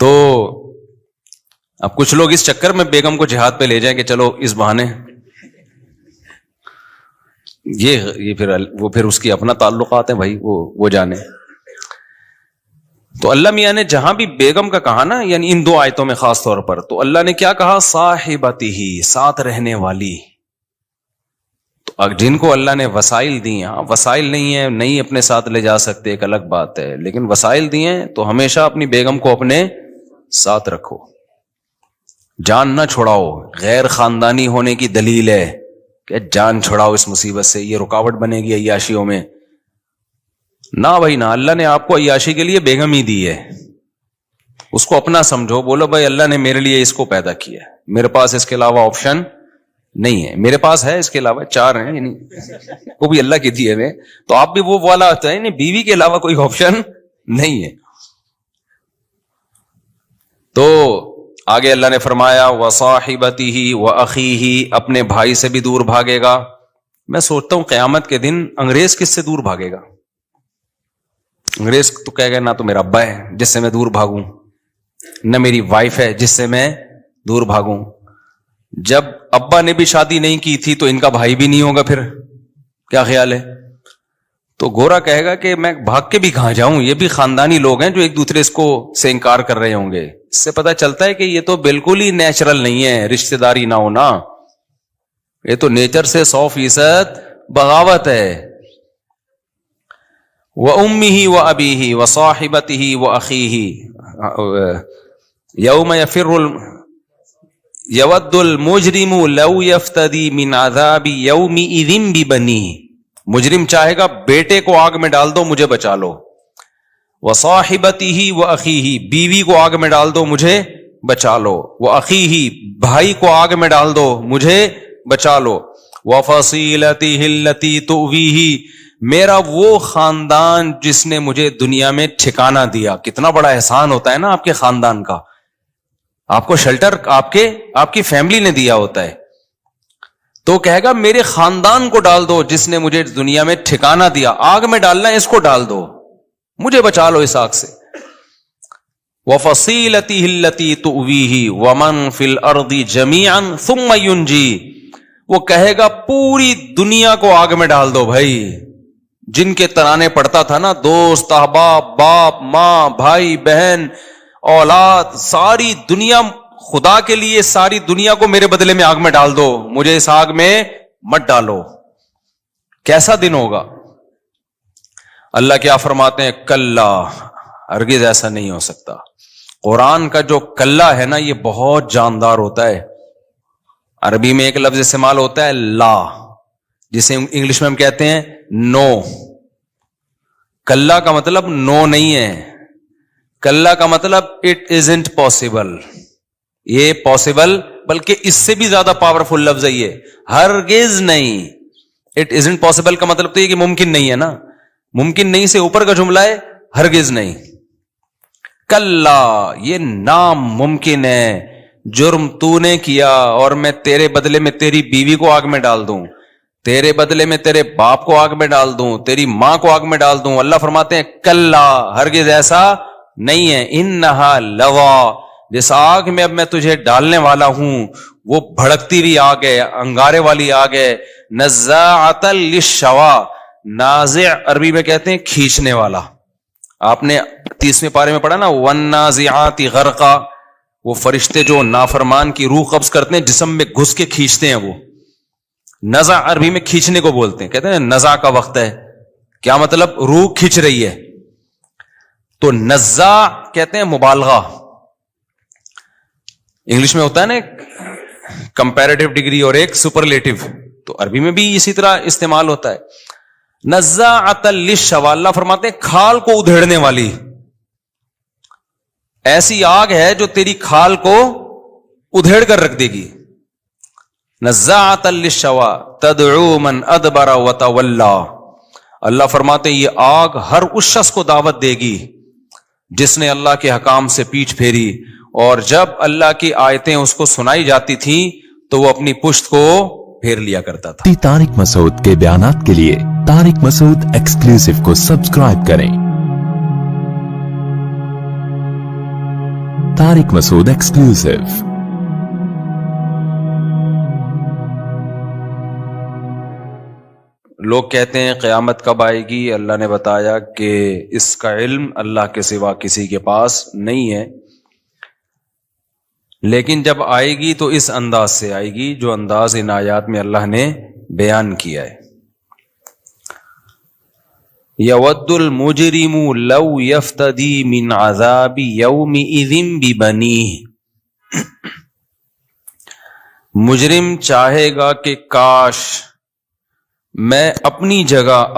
تو اب کچھ لوگ اس چکر میں بیگم کو جہاد پہ لے جائیں کہ چلو اس بہانے یہ پھر اس کی اپنا تعلقات ہیں بھائی، وہ جانے. تو اللہ میاں نے جہاں بھی بیگم کا کہا نا، یعنی ان 2 آیتوں میں خاص طور پر، تو اللہ نے کیا کہا؟ صاحبتی ہی، ساتھ رہنے والی. تو جن کو اللہ نے وسائل دی ہیں، وسائل نہیں ہیں نہیں اپنے ساتھ لے جا سکتے ایک الگ بات ہے، لیکن وسائل دی ہیں تو ہمیشہ اپنی بیگم کو اپنے ساتھ رکھو، جان نہ چھڑاؤ. غیر خاندانی ہونے کی دلیل ہے کہ جان چھڑاؤ اس مصیبت سے، یہ رکاوٹ بنے گی عیاشیوں میں. نہ بھائی نہ، اللہ نے آپ کو عیاشی کے لیے بیگم ہی دی ہے، اس کو اپنا سمجھو. بولو بھائی اللہ نے میرے لیے اس کو پیدا کیا ہے، میرے پاس اس کے علاوہ آپشن نہیں ہے. میرے پاس ہے اس کے علاوہ 4 ہیں، یعنی وہ بھی اللہ کی دی ہے. تو آپ بھی وہ والا ہوتا ہے، بیوی کے علاوہ کوئی آپشن نہیں ہے. تو آگے اللہ نے فرمایا وَصَاحِبَتِهِ وَأَخِيهِ، اپنے بھائی سے بھی دور بھاگے گا. میں سوچتا ہوں قیامت کے دن انگریز کس سے دور بھاگے گا؟ انگریز تو کہے گا نہ تو میرا ابا ہے جس سے میں دور بھاگوں، نہ میری وائف ہے جس سے میں دور بھاگوں. جب ابا نے بھی شادی نہیں کی تھی تو ان کا بھائی بھی نہیں ہوگا، پھر کیا خیال ہے؟ تو گورا کہے گا کہ میں بھاگ کے بھی کہاں جاؤں، یہ بھی خاندانی لوگ ہیں جو ایک دوسرے سے انکار کر رہے ہوں گے. اس سے پتہ چلتا ہے کہ یہ تو بالکل ہی نیچرل نہیں ہے رشتہ داری نہ ہونا، یہ تو نیچر سے 100% بغاوت ہے. وَأُمِّهِ وَأَبِيهِ وَصَاحِبَتِهِ وَأَخِيهِ يَوْمَ يَوَدُّ الْمُجْرِمُ لَوْ يَفْتَدِي مِنْ عَذَابِ يَوْمِئِذٍ بِبَنِيهِ، مجرم چاہے گا بیٹے کو آگ میں ڈال دو مجھے بچا لو. وَصَاحِبَتِهِ وَأَخِيهِ، بیوی کو آگ میں ڈال دو مجھے بچا لو. وَأَخِيهِ، بھائی کو آگ میں ڈال دو مجھے بچا لو. وَفَصِيلَتِهِ الَّتِي تُؤْوِيهِ، میرا وہ خاندان جس نے مجھے دنیا میں ٹھکانہ دیا. کتنا بڑا احسان ہوتا ہے نا آپ کے خاندان کا، آپ کو شیلٹر آپ کی فیملی نے دیا ہوتا ہے. تو کہے گا میرے خاندان کو ڈال دو جس نے مجھے دنیا میں ٹھکانہ دیا، آگ میں ڈالنا ہے اس کو ڈال دو، مجھے بچا لو اس آگ سے. وَفَصِيلَتِهِ الَّتِي تُؤْوِيهِ وَمَنْ فِي الْأَرْضِ جَمِيعًا ثُمَّ يُنْجِي، وہ کہے گا پوری دنیا کو آگ میں ڈال دو. بھائی جن کے ترانے پڑتا تھا نا، دوست احباب، باپ ماں، بھائی بہن، اولاد، ساری دنیا خدا کے لیے، ساری دنیا کو میرے بدلے میں آگ میں ڈال دو، مجھے اس آگ میں مت ڈالو. کیسا دن ہوگا؟ اللہ کیا فرماتے ہیں؟ کلا، ہرگز ایسا نہیں ہو سکتا. قرآن کا جو کلا ہے نا یہ بہت جاندار ہوتا ہے. عربی میں ایک لفظ استعمال ہوتا ہے لا، جسے انگلش میں ہم کہتے ہیں نو. کلا کا مطلب نو نہیں ہے، کلا کا مطلب اٹ ازنٹ پاسبل، یہ پاسبل، بلکہ اس سے بھی زیادہ پاورفل لفظ ہے یہ، ہرگز نہیں. اٹ ازنٹ پاسبل کا مطلب تو یہ کہ ممکن نہیں ہے نا، ممکن نہیں سے اوپر کا جملہ ہے، ہرگز نہیں. کلا، یہ ناممکن ہے. جرم تو نے کیا اور میں تیرے بدلے میں تیری بیوی کو آگ میں ڈال دوں، تیرے بدلے میں تیرے باپ کو آگ میں ڈال دوں، تیری ماں کو آگ میں ڈال دوں. اللہ فرماتے ہیں کلا، ہرگز ایسا نہیں ہے. انہا لوا، جس آگ میں اب میں تجھے ڈالنے والا ہوں وہ بھڑکتی ہوئی آگ ہے، انگارے والی آگ ہے. نزاعۃ للشوا، نازع عربی میں کہتے ہیں کھینچنے والا. آپ نے 30ویں پارے میں پڑھا نا والنازعات غرقا، وہ فرشتے جو نافرمان کی روح قبض کرتے ہیں جسم میں گھس کے کھینچتے ہیں. وہ نزع عربی میں کھینچنے کو بولتے ہیں، کہتے ہیں نزع کا وقت ہے. کیا مطلب؟ روح کھینچ رہی ہے. تو نزاع کہتے ہیں مبالغہ. انگلش میں ہوتا ہے نا کمپیریٹیو ڈگری اور ایک سپرلیٹو، تو عربی میں بھی اسی طرح استعمال ہوتا ہے. نزاعۃ للشوا، اللہ فرماتے ہیں کھال کو ادھیڑنے والی. ایسی آگ ہے جو تیری کھال کو ادھیڑ کر رکھ دے گی. نزاعۃ للشوا تدعو من ادبر وتولى، اللہ فرماتے ہیں یہ آگ ہر اس شخص کو دعوت دے گی جس نے اللہ کے حکام سے پیٹھ پھیری، اور جب اللہ کی آیتیں اس کو سنائی جاتی تھیں تو وہ اپنی پشت کو پھیر لیا کرتا تھا. طارق مسعود کے بیانات کے لیے طارق مسعود ایکسکلوسیو کو سبسکرائب کریں. Tariq Masood exclusive. لوگ کہتے ہیں قیامت کب آئے گی؟ اللہ نے بتایا کہ اس کا علم اللہ کے سوا کسی کے پاس نہیں ہے، لیکن جب آئے گی تو اس انداز سے آئے گی جو انداز ان آیات میں اللہ نے بیان کیا ہے۔ یود المجرم لو یفتدی من عذاب یومئذ ببنیہ، مجرم چاہے گا کہ کاش میں اپنی جگہ